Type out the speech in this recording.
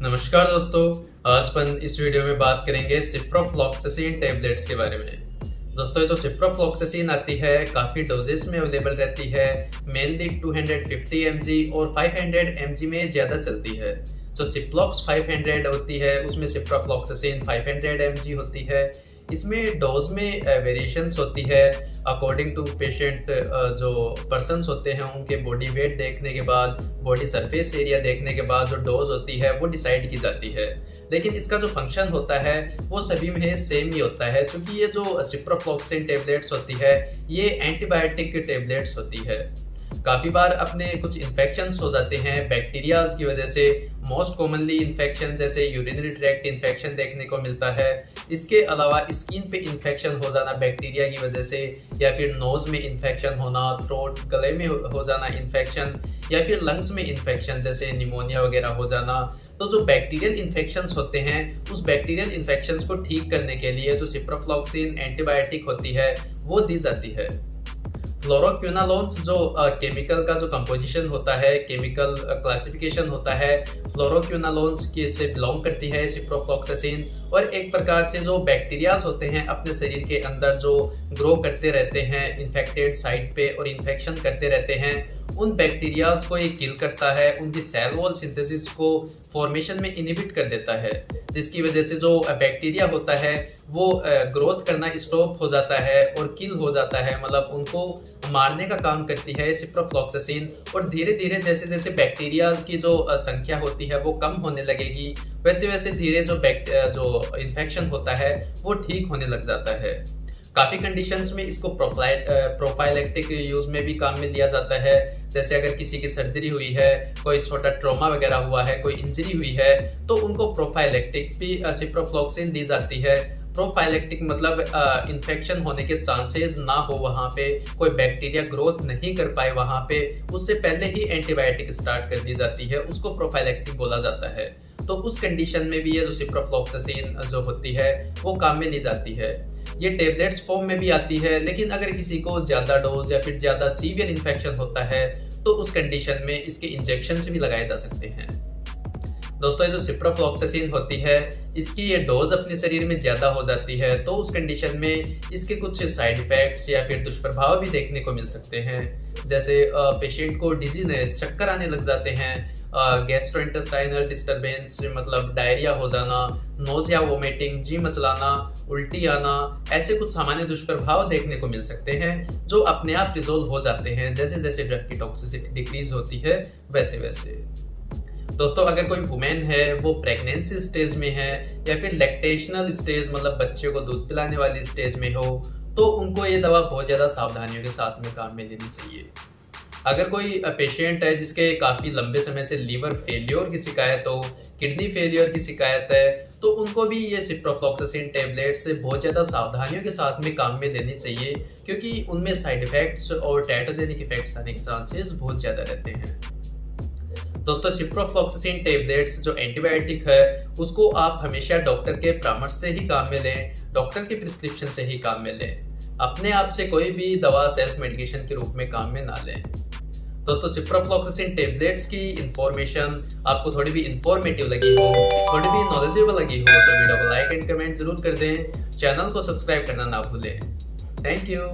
नमस्कार दोस्तों, आज अपन इस वीडियो में बात करेंगे सिप्रोफ्लॉक्सासिन टेबलेट्स के बारे में। दोस्तों, ये जो सिप्रोफ्लॉक्सासिन आती है काफ़ी डोजेस में अवेलेबल रहती है। मेनली 250 mg और 500 mg में ज़्यादा चलती है। जो सिप्लॉक्स 500 होती है उसमें सिप्रोफ्लॉक्सासिन 500 mg होती है। इसमें डोज में वेरिएशंस होती है अकॉर्डिंग टू पेशेंट। जो पर्सन्स होते हैं उनके बॉडी वेट देखने के बाद, बॉडी सरफेस एरिया देखने के बाद जो डोज होती है वो डिसाइड की जाती है। लेकिन इसका जो फंक्शन होता है वो सभी में सेम ही होता है, क्योंकि ये जो सिप्रोफ्लॉक्सासिन टेबलेट्स होती है ये एंटीबायोटिक टेबलेट्स होती है। काफ़ी बार अपने कुछ इन्फेक्शंस हो जाते हैं बैक्टीरियाज की वजह से। मोस्ट कॉमनली इन्फेक्शन जैसे यूरिनरी ट्रैक्ट इन्फेक्शन देखने को मिलता है। इसके अलावा स्किन पे इन्फेक्शन हो जाना बैक्टीरिया की वजह से, या फिर नोज में इन्फेक्शन होना, थ्रोट गले में हो जाना इन्फेक्शन, या फिर लंग्स में इन्फेक्शन जैसे निमोनिया वगैरह हो जाना। तो जो बैक्टीरियल इन्फेक्शंस होते हैं उस बैक्टीरियल इन्फेक्शंस को ठीक करने के लिए जो सिप्रोफ्लॉक्सासिन एंटीबायोटिक होती है वो दी जाती है। फ्लोरोक्विनोलोन्स जो केमिकल का जो कंपोजिशन होता है, केमिकल क्लासिफिकेशन होता है, फ्लोरोक्विनोलोन्स के से बिलोंग करती है सिप्रोफ्लॉक्सासिन। और एक प्रकार से जो बैक्टीरियाज होते हैं अपने शरीर के अंदर जो ग्रो करते रहते हैं इन्फेक्टेड साइट पे और इन्फेक्शन करते रहते हैं, उन बैक्टीरियाज को ये किल करता है, उनकी सेल वॉल सिंथेसिस को फॉर्मेशन में इनहिबिट कर देता है, जिसकी वजह से जो बैक्टीरिया होता है वो ग्रोथ करना स्टॉप हो जाता है और किल हो जाता है। मतलब उनको मारने का काम करती है सिप्रोफ्लॉक्सासिन। और धीरे धीरे जैसे जैसे बैक्टीरियाज की जो संख्या होती है वो कम होने लगेगी, वैसे वैसे धीरे जो इन्फेक्शन होता है वो ठीक होने लग जाता है। काफ़ी कंडीशंस में इसको प्रोफाइलेक्टिक यूज में भी काम में लिया जाता है। जैसे अगर किसी की सर्जरी हुई है, कोई छोटा ट्रॉमा वगैरह हुआ है, कोई इंजरी हुई है, तो उनको प्रोफाइलेक्टिक भी सिप्रोफ्लॉक्सासिन दी जाती है। प्रोफाइलेक्टिक मतलब इन्फेक्शन होने के चांसेस ना हो, वहाँ पे कोई बैक्टीरिया ग्रोथ नहीं कर पाए वहाँ पे, उससे पहले ही एंटीबायोटिक स्टार्ट कर दी जाती है, उसको प्रोफाइलेक्टिक बोला जाता है। तो उस कंडीशन में भी ये जो सिप्रोफ्लॉक्सासिन जो होती है वो काम में ली जाती है। ये टेबलेट्स फॉर्म में भी आती है, लेकिन अगर किसी को ज़्यादा डोज या फिर ज़्यादा सीवियर इन्फेक्शन होता है तो उस कंडीशन में इसके इंजेक्शन भी लगाए जा सकते हैं। दोस्तों, ये जो सिप्रोफ्लॉक्सासिन होती है इसकी ये डोज अपने शरीर में ज़्यादा हो जाती है, तो उस कंडीशन में इसके कुछ साइड इफेक्ट्स या फिर दुष्प्रभाव भी देखने को मिल सकते हैं। जैसे पेशेंट को डिजीनेस, चक्कर आने लग जाते हैं, गैस्ट्रोइंटेस्टाइनल डिस्टर्बेंस मतलब डायरिया हो जाना, नोजिया, वोमिटिंग, जी मचलाना, उल्टी आना, ऐसे कुछ सामान्य दुष्प्रभाव देखने को मिल सकते हैं जो अपने आप रिजोल्व हो जाते हैं जैसे जैसे ड्रग की टॉक्सिसिटी डिक्रीज होती है वैसे वैसे। दोस्तों, अगर कोई वुमेन है वो प्रेगनेंसी स्टेज में है या फिर लैक्टेशनल स्टेज मतलब बच्चे को दूध पिलाने वाली स्टेज में हो, तो उनको ये दवा बहुत ज़्यादा सावधानियों के साथ में काम में लेनी चाहिए। अगर कोई पेशेंट है जिसके काफ़ी लंबे समय से लीवर फेलियर की शिकायत हो, किडनी फेलियर की शिकायत है, तो उनको भी ये सिप्रोफ्लॉक्सासिन टेबलेट्स बहुत ज़्यादा सावधानियों के साथ में काम में लेनी चाहिए, क्योंकि उनमें साइड इफेक्ट्स और टेटोजेनिक इफेक्ट्स आने के चांसेस बहुत ज़्यादा रहते हैं। दोस्तों, सिप्रोफ्लॉक्सासिन टेबलेट्स जो एंटीबायोटिक है उसको आप हमेशा डॉक्टर के परामर्श से ही काम में लें, डॉक्टर के प्रिस्क्रिप्शन से ही काम में लें। अपने आप से कोई भी दवा सेल्फ मेडिकेशन के रूप में काम में ना लें। दोस्तों, सिप्रोफ्लॉक्सासिन टेबलेट्स की इंफॉर्मेशन आपको थोड़ी भी इंफॉर्मेटिव लगी हो, थोड़ी भी नॉलेजेबल लगी हो तो वीडियो को लाइक एंड कमेंट जरूर कर दें। चैनल को सब्सक्राइब करना ना भूलें। Thank you.